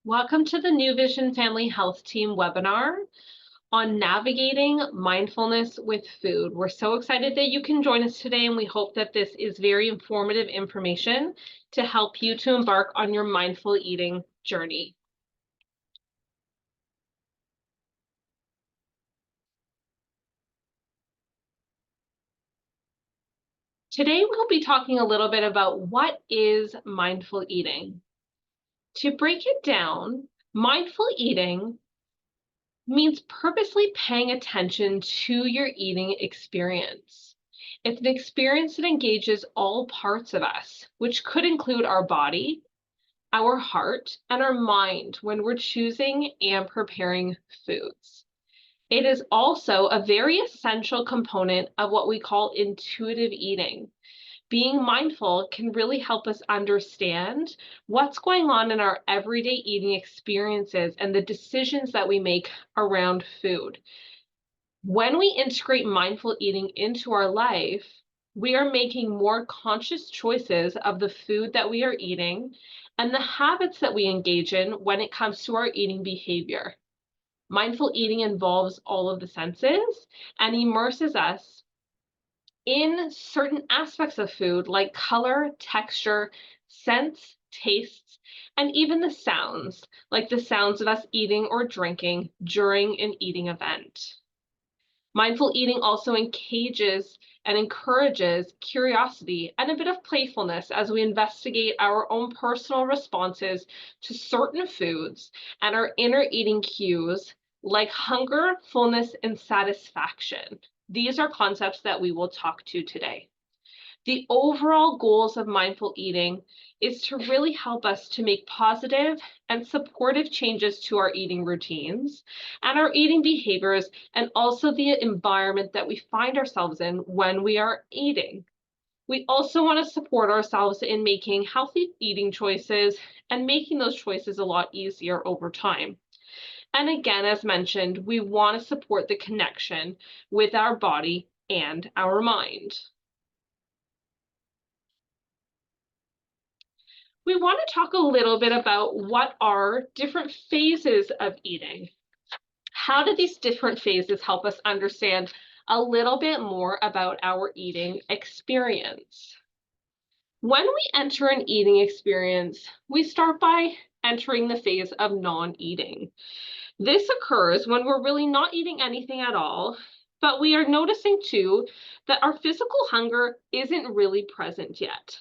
Welcome to the New Vision Family Health Team webinar on navigating mindfulness with food. We're so excited that you can join us today, and we hope that this is very informative information to help you to embark on your mindful eating journey. Today, we'll be talking a little bit about what is mindful eating. To break it down, mindful eating means purposely paying attention to your eating experience. It's an experience that engages all parts of us, which could include our body, our heart, and our mind when we're choosing and preparing foods. It is also a very essential component of what we call intuitive eating. Being mindful can really help us understand what's going on in our everyday eating experiences and the decisions that we make around food. When we integrate mindful eating into our life, we are making more conscious choices of the food that we are eating and the habits that we engage in when it comes to our eating behavior. Mindful eating involves all of the senses and immerses us in certain aspects of food like color, texture, scents, tastes, and even the sounds, like the sounds of us eating or drinking during an eating event. Mindful eating also engages and encourages curiosity and a bit of playfulness as we investigate our own personal responses to certain foods and our inner eating cues like hunger, fullness, and satisfaction. These are concepts that we will talk to today. The overall goals of mindful eating is to really help us to make positive and supportive changes to our eating routines and our eating behaviors, and also the environment that we find ourselves in when we are eating. We also want to support ourselves in making healthy eating choices and making those choices a lot easier over time. And again, as mentioned, we want to support the connection with our body and our mind. We want to talk a little bit about what are different phases of eating. How do these different phases help us understand a little bit more about our eating experience? When we enter an eating experience, we start by entering the phase of non-eating. This occurs when we're really not eating anything at all, but we are noticing too that our physical hunger isn't really present yet.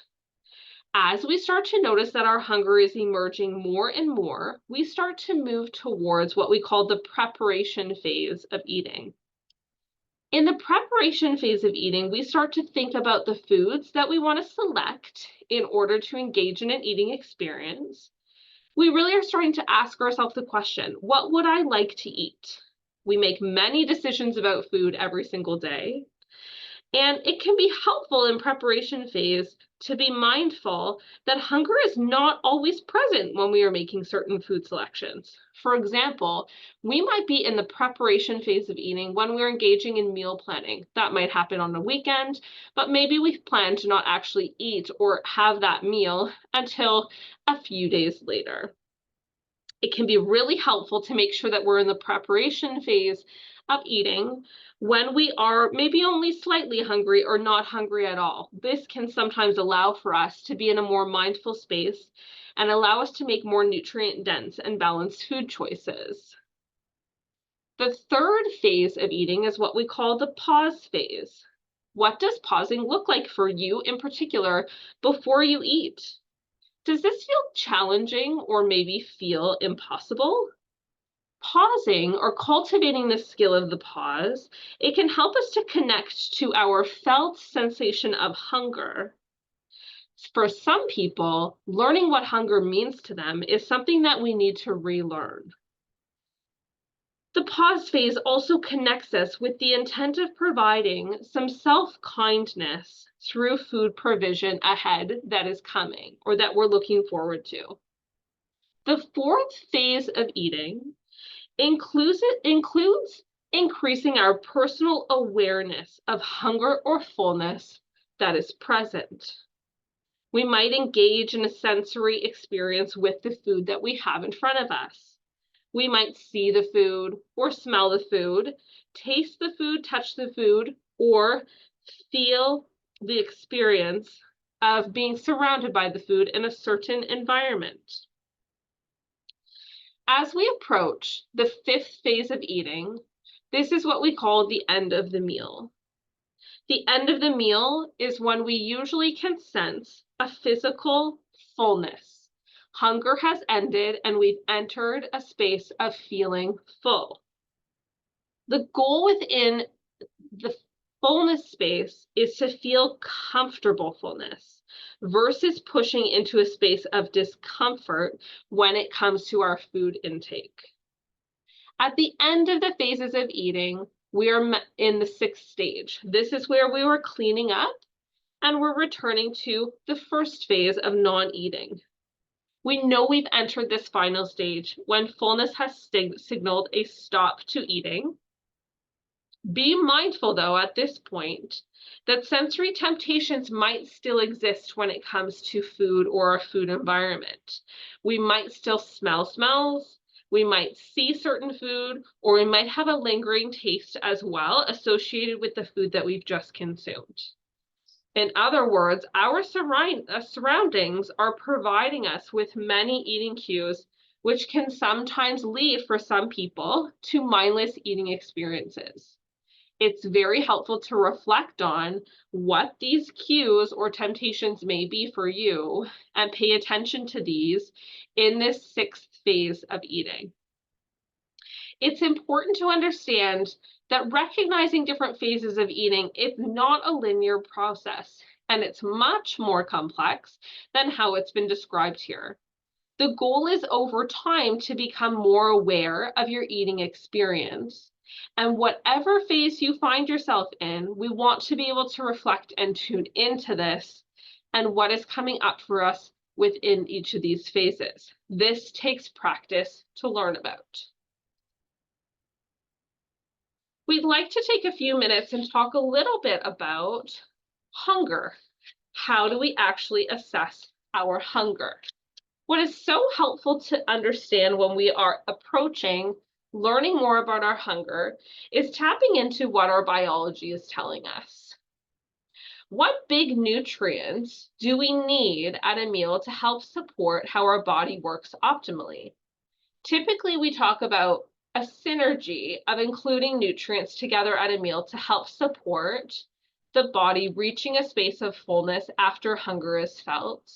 As we start to notice that our hunger is emerging more and more, we start to move towards what we call the preparation phase of eating. In the preparation phase of eating, we start to think about the foods that we want to select in order to engage in an eating experience. We really are starting to ask ourselves the question, what would I like to eat? We make many decisions about food every single day. And it can be helpful in preparation phase to be mindful that hunger is not always present when we are making certain food selections. For example, we might be in the preparation phase of eating when we're engaging in meal planning. That might happen on a weekend, but maybe we plan to not actually eat or have that meal until a few days later. It can be really helpful to make sure that we're in the preparation phase of eating when we are maybe only slightly hungry or not hungry at all. This can sometimes allow for us to be in a more mindful space and allow us to make more nutrient-dense and balanced food choices. The third phase of eating is what we call the pause phase. What does pausing look like for you in particular before you eat? Does this feel challenging or maybe feel impossible? Pausing or cultivating the skill of the pause, it can help us to connect to our felt sensation of hunger. For some people, learning what hunger means to them is something that we need to relearn. The pause phase also connects us with the intent of providing some self-kindness through food provision ahead that is coming or that we're looking forward to. The fourth phase of eating includes increasing our personal awareness of hunger or fullness that is present. We might engage in a sensory experience with the food that we have in front of us. We might see the food or smell the food, taste the food, touch the food, or feel the experience of being surrounded by the food in a certain environment. As we approach the fifth phase of eating, this is what we call the end of the meal. The end of the meal is when we usually can sense a physical fullness. Hunger has ended and we've entered a space of feeling full. The goal within the fullness space is to feel comfortable fullness versus pushing into a space of discomfort when it comes to our food intake. At the end of the phases of eating, we are in the sixth stage. This is where we were cleaning up and we're returning to the first phase of non-eating. We know we've entered this final stage when fullness has signaled a stop to eating. Be mindful, though, at this point, that sensory temptations might still exist when it comes to food or a food environment. We might still smell smells, we might see certain food, or we might have a lingering taste as well associated with the food that we've just consumed. In other words, our surroundings are providing us with many eating cues, which can sometimes lead for some people to mindless eating experiences. It's very helpful to reflect on what these cues or temptations may be for you and pay attention to these in this sixth phase of eating. It's important to understand that recognizing different phases of eating is not a linear process, and it's much more complex than how it's been described here. The goal is over time to become more aware of your eating experience. And whatever phase you find yourself in, we want to be able to reflect and tune into this and what is coming up for us within each of these phases. This takes practice to learn about. We'd like to take a few minutes and talk a little bit about hunger. How do we actually assess our hunger? What is so helpful to understand when we are approaching learning more about our hunger is tapping into what our biology is telling us. What big nutrients do we need at a meal to help support how our body works optimally? Typically, we talk about a synergy of including nutrients together at a meal to help support the body reaching a space of fullness after hunger is felt,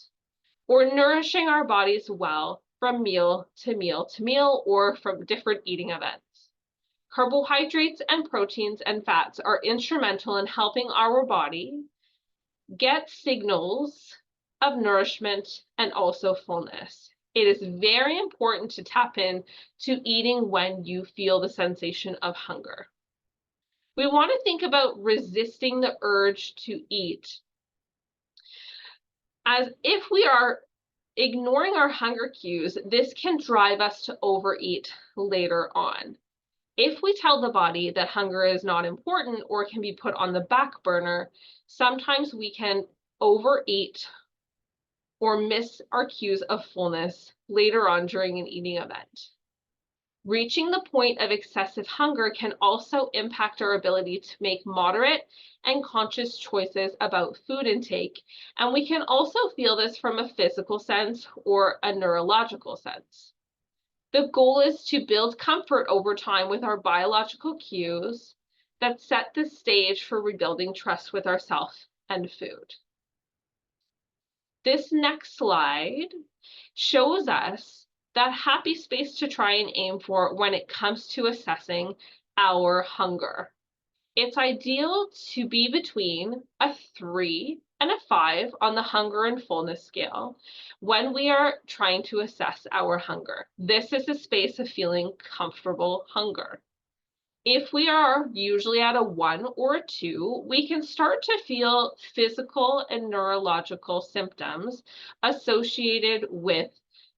or nourishing our bodies well from meal to meal to meal or from different eating events. Carbohydrates and proteins and fats are instrumental in helping our body get signals of nourishment and also fullness. It is very important to tap in to eating when you feel the sensation of hunger. We want to think about resisting the urge to eat as if we are ignoring our hunger cues, this can drive us to overeat later on. If we tell the body that hunger is not important or can be put on the back burner, sometimes we can overeat or miss our cues of fullness later on during an eating event. Reaching the point of excessive hunger can also impact our ability to make moderate and conscious choices about food intake, and we can also feel this from a physical sense or a neurological sense. The goal is to build comfort over time with our biological cues that set the stage for rebuilding trust with ourselves and food. This next slide shows us that happy space to try and aim for when it comes to assessing our hunger. It's ideal to be between a 3 and a 5 on the hunger and fullness scale when we are trying to assess our hunger. This is a space of feeling comfortable hunger. If we are usually at a 1 or a 2, we can start to feel physical and neurological symptoms associated with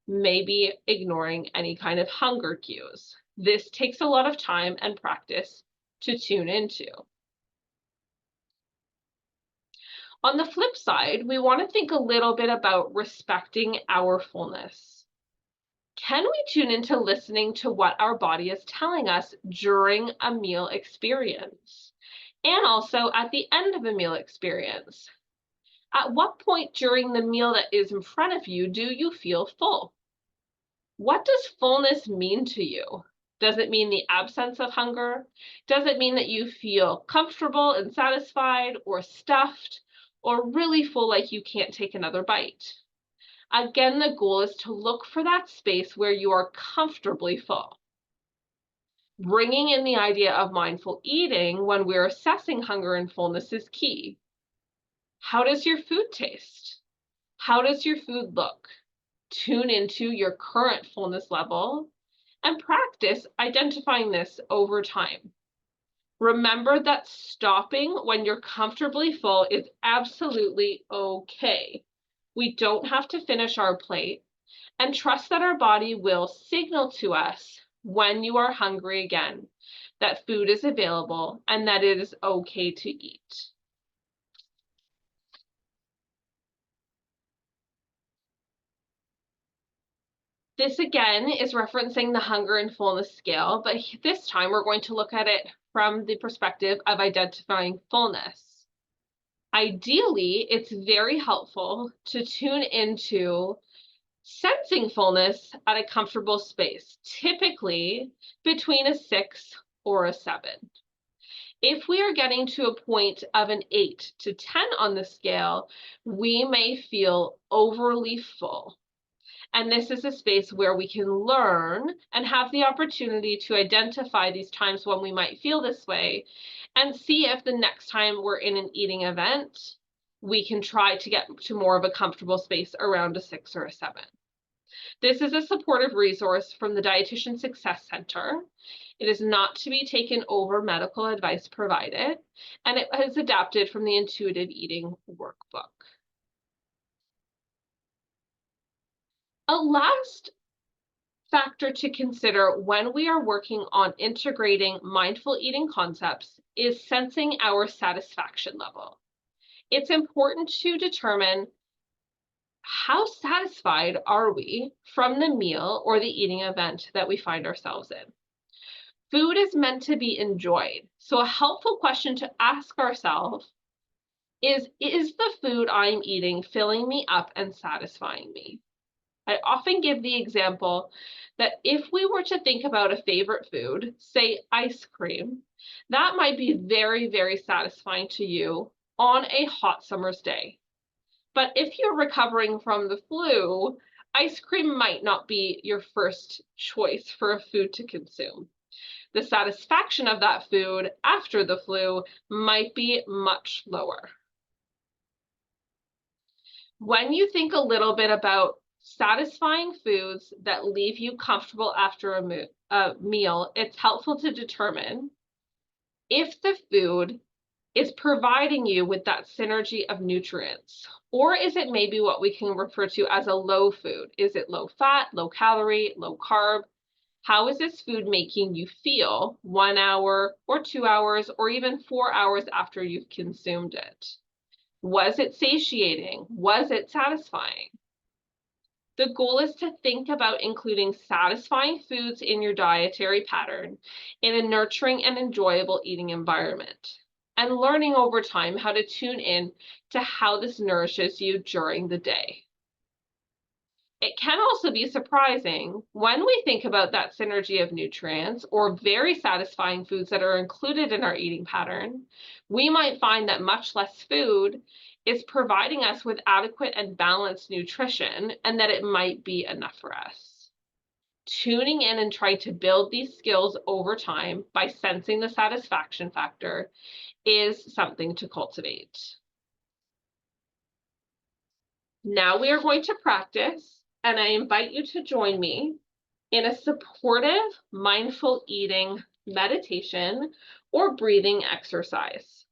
maybe ignoring any kind of hunger cues. This takes a lot of time and practice to tune into. On the flip side, we want to think a little bit about respecting our fullness. Can we tune into listening to what our body is telling us during a meal experience? And also at the end of a meal experience? At what point during the meal that is in front of you do you feel full? What does fullness mean to you? Does it mean the absence of hunger? Does it mean that you feel comfortable and satisfied, or stuffed, or really full like you can't take another bite? Again, the goal is to look for that space where you are comfortably full. Bringing in the idea of mindful eating when we're assessing hunger and fullness is key. How does your food taste? How does your food look? Tune into your current fullness level and practice identifying this over time. Remember that stopping when you're comfortably full is absolutely okay. We don't have to finish our plate, and trust that our body will signal to us when you are hungry again, that food is available and that it is okay to eat. This again is referencing the hunger and fullness scale, but this time we're going to look at it from the perspective of identifying fullness. Ideally, it's very helpful to tune into sensing fullness at a comfortable space, typically between a 6 or a 7. If we are getting to a point of an 8 to 10 on the scale, we may feel overly full. And this is a space where we can learn and have the opportunity to identify these times when we might feel this way and see if the next time we're in an eating event, we can try to get to more of a comfortable space around a 6 or a 7. This is a supportive resource from the Dietitian Success Center. It is not to be taken over medical advice provided, and it is adapted from the Intuitive Eating Workbook. A last factor to consider when we are working on integrating mindful eating concepts is sensing our satisfaction level. It's important to determine how satisfied are we from the meal or the eating event that we find ourselves in. Food is meant to be enjoyed, so a helpful question to ask ourselves is the food I'm eating filling me up and satisfying me? I often give the example that if we were to think about a favorite food, say ice cream, that might be very, very satisfying to you on a hot summer's day. But if you're recovering from the flu, ice cream might not be your first choice for a food to consume. The satisfaction of that food after the flu might be much lower. When you think a little bit about satisfying foods that leave you comfortable after a meal, it's helpful to determine if the food is providing you with that synergy of nutrients, or is it maybe what we can refer to as a low food? Is it low fat, low calorie, low carb? How is this food making you feel 1 hour or 2 hours or even 4 hours after you've consumed it? Was it satiating? Was it satisfying? The goal is to think about including satisfying foods in your dietary pattern in a nurturing and enjoyable eating environment, and learning over time how to tune in to how this nourishes you during the day. It can also be surprising when we think about that synergy of nutrients or very satisfying foods that are included in our eating pattern, we might find that much less food is providing us with adequate and balanced nutrition, and that it might be enough for us. Tuning in and trying to build these skills over time by sensing the satisfaction factor is something to cultivate. Now we are going to practice, and I invite you to join me in a supportive mindful eating meditation or breathing exercise.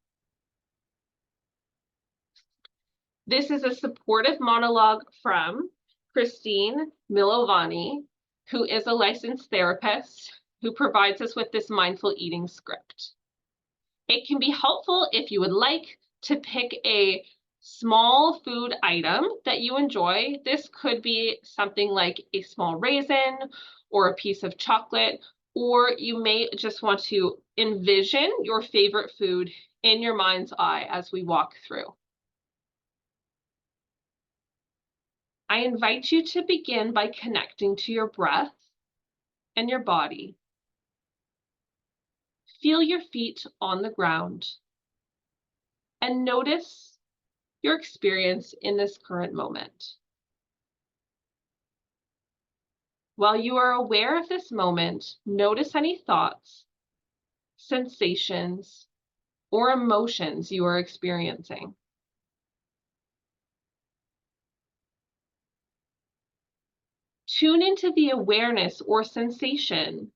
This is a supportive monologue from Christine Milovani, who is a licensed therapist who provides us with this mindful eating script. It can be helpful if you would like to pick a small food item that you enjoy. This could be something like a small raisin or a piece of chocolate, or you may just want to envision your favorite food in your mind's eye as we walk through. I invite you to begin by connecting to your breath and your body. Feel your feet on the ground and notice your experience in this current moment. While you are aware of this moment, notice any thoughts, sensations, or emotions you are experiencing. Tune into the awareness or sensation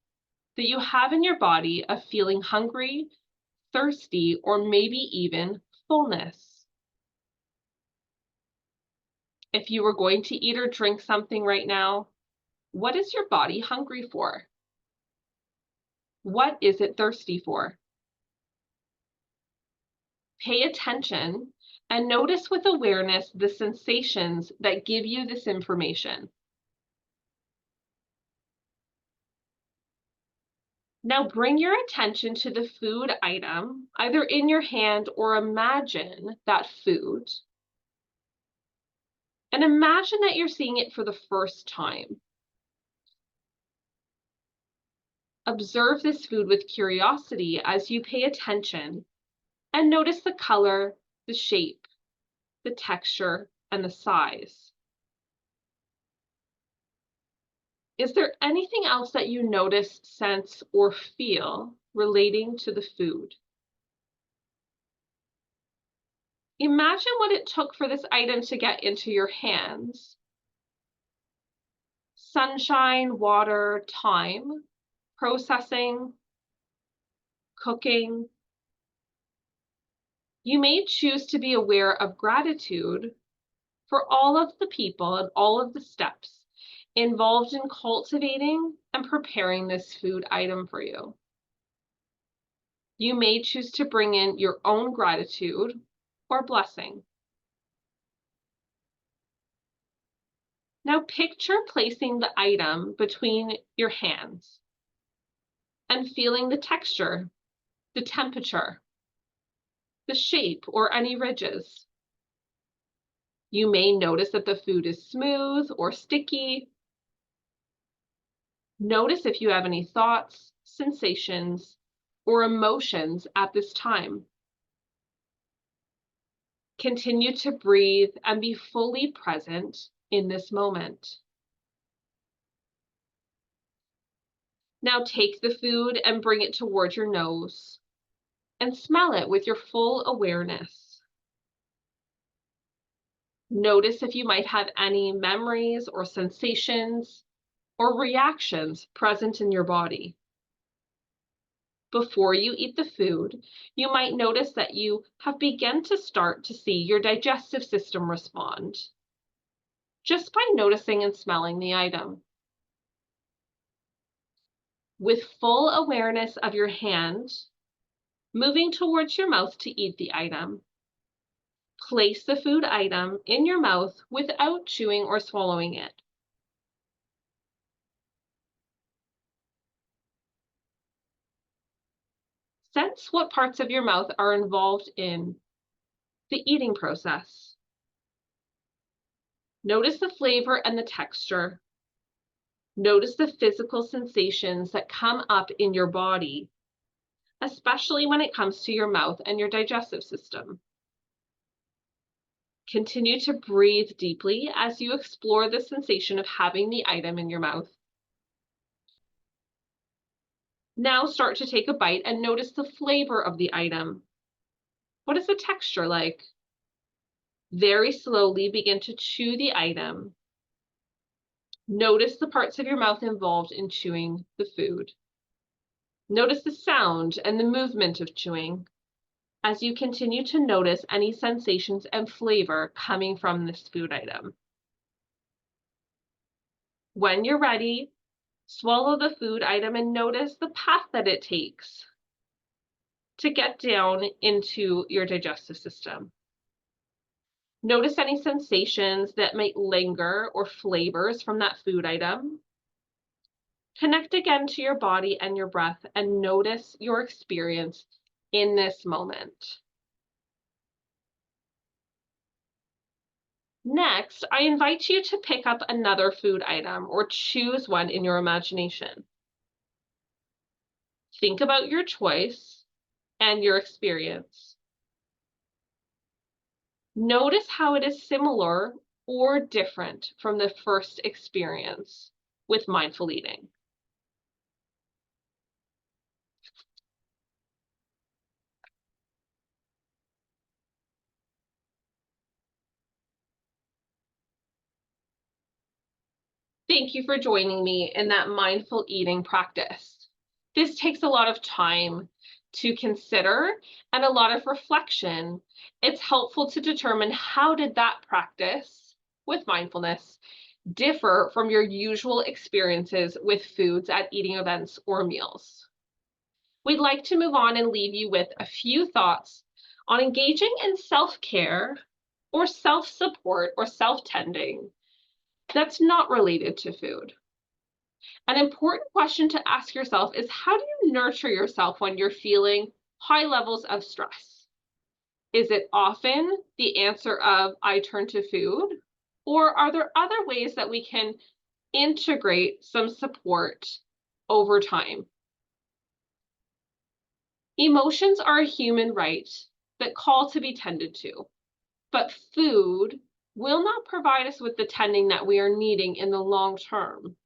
that you have in your body of feeling hungry, thirsty, or maybe even fullness. If you were going to eat or drink something right now, what is your body hungry for? What is it thirsty for? Pay attention and notice with awareness the sensations that give you this information. Now bring your attention to the food item, either in your hand or imagine that food. And imagine that you're seeing it for the first time. Observe this food with curiosity as you pay attention and notice the color, the shape, the texture, and the size. Is there anything else that you notice, sense, or feel relating to the food? Imagine what it took for this item to get into your hands. Sunshine, water, time, processing, cooking. You may choose to be aware of gratitude for all of the people and all of the steps involved in cultivating and preparing this food item for you. You may choose to bring in your own gratitude or blessing. Now picture placing the item between your hands and feeling the texture, the temperature, the shape, or any ridges. You may notice that the food is smooth or sticky. Notice if you have any thoughts, sensations, or emotions at this time. Continue to breathe and be fully present in this moment. Now take the food and bring it towards your nose and smell it with your full awareness. Notice if you might have any memories or sensations or reactions present in your body. Before you eat the food, you might notice that you have begun to start to see your digestive system respond, just by noticing and smelling the item. With full awareness of your hand, moving towards your mouth to eat the item, place the food item in your mouth without chewing or swallowing it. Sense what parts of your mouth are involved in the eating process. Notice the flavor and the texture. Notice the physical sensations that come up in your body, especially when it comes to your mouth and your digestive system. Continue to breathe deeply as you explore the sensation of having the item in your mouth. Now start to take a bite and notice the flavor of the item. What is the texture like? Very slowly begin to chew the item. Notice the parts of your mouth involved in chewing the food. Notice the sound and the movement of chewing as you continue to notice any sensations and flavor coming from this food item. When you're ready, swallow the food item and notice the path that it takes to get down into your digestive system. Notice any sensations that might linger or flavors from that food item. Connect again to your body and your breath and notice your experience in this moment. Next, I invite you to pick up another food item or choose one in your imagination. Think about your choice and your experience. Notice how it is similar or different from the first experience with mindful eating. Thank you for joining me in that mindful eating practice. This takes a lot of time to consider and a lot of reflection. It's helpful to determine how did that practice with mindfulness differ from your usual experiences with foods at eating events or meals. We'd like to move on and leave you with a few thoughts on engaging in self-care or self-support or self-tending that's not related to food. An important question to ask yourself is, how do you nurture yourself when you're feeling high levels of stress? Is it often the answer of, I turn to food? Or are there other ways that we can integrate some support over time? Emotions are a human right that call to be tended to, but food will not provide us with the tending that we are needing in the long term.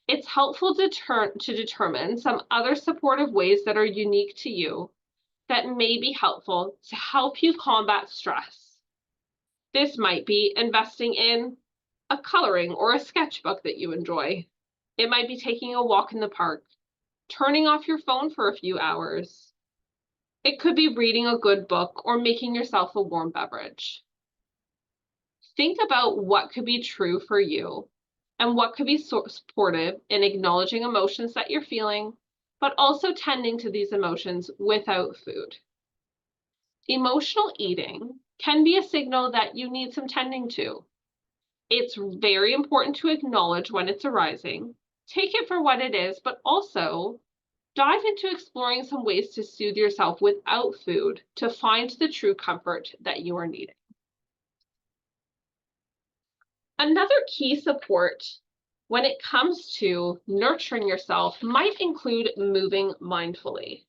It's helpful to determine some other supportive ways that are unique to you that may be helpful to help you combat stress. This might be investing in a coloring or a sketchbook that you enjoy. It might be taking a walk in the park, turning off your phone for a few hours. It could be reading a good book or making yourself a warm beverage. Think about what could be true for you and what could be supportive in acknowledging emotions that you're feeling, but also tending to these emotions without food. Emotional eating can be a signal that you need some tending to. It's very important to acknowledge when it's arising, take it for what it is, but also dive into exploring some ways to soothe yourself without food to find the true comfort that you are needing. Another key support when it comes to nurturing yourself might include moving mindfully.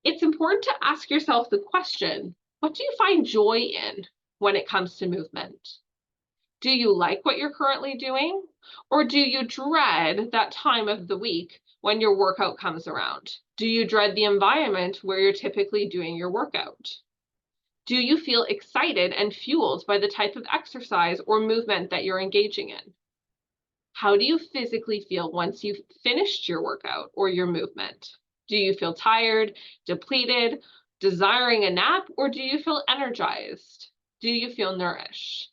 It's important to ask yourself the question, what do you find joy in when it comes to movement? Do you like what you're currently doing? Or do you dread that time of the week when your workout comes around? Do you dread the environment where you're typically doing your workout? Do you feel excited and fueled by the type of exercise or movement that you're engaging in? How do you physically feel once you've finished your workout or your movement? Do you feel tired, depleted, desiring a nap, or do you feel energized? Do you feel nourished?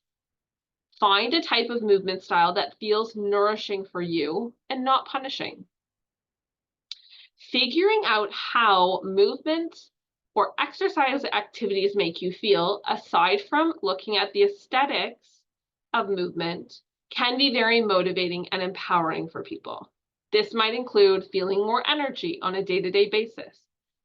Find a type of movement style that feels nourishing for you and not punishing. Figuring out how movement or exercise activities make you feel, aside from looking at the aesthetics of movement, can be very motivating and empowering for people. This might include feeling more energy on a day-to-day basis,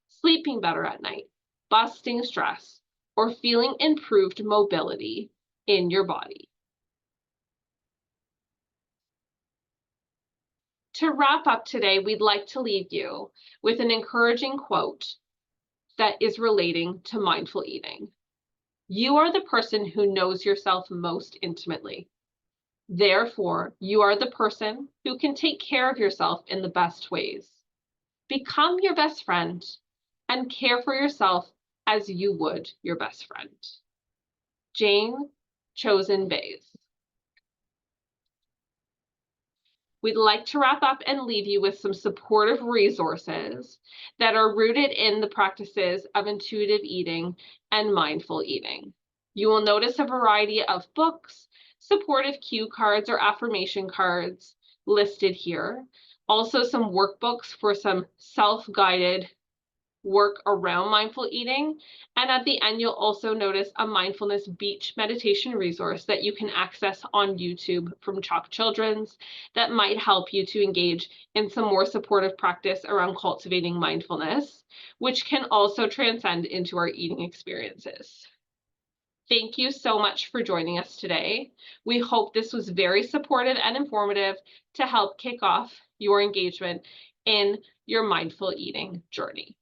sleeping better at night, busting stress, or feeling improved mobility in your body. To wrap up today, we'd like to leave you with an encouraging quote that is relating to mindful eating. You are the person who knows yourself most intimately. Therefore, you are the person who can take care of yourself in the best ways. Become your best friend and care for yourself as you would your best friend. Jane Chozen Bays. We'd like to wrap up and leave you with some supportive resources that are rooted in the practices of intuitive eating and mindful eating. You will notice a variety of books, supportive cue cards or affirmation cards listed here. Also some workbooks for some self-guided work around mindful eating. And at the end, you'll also notice a mindfulness beach meditation resource that you can access on YouTube from Chalk Children's that might help you to engage in some more supportive practice around cultivating mindfulness, which can also transcend into our eating experiences. Thank you so much for joining us today. We hope this was very supportive and informative to help kick off your engagement in your mindful eating journey.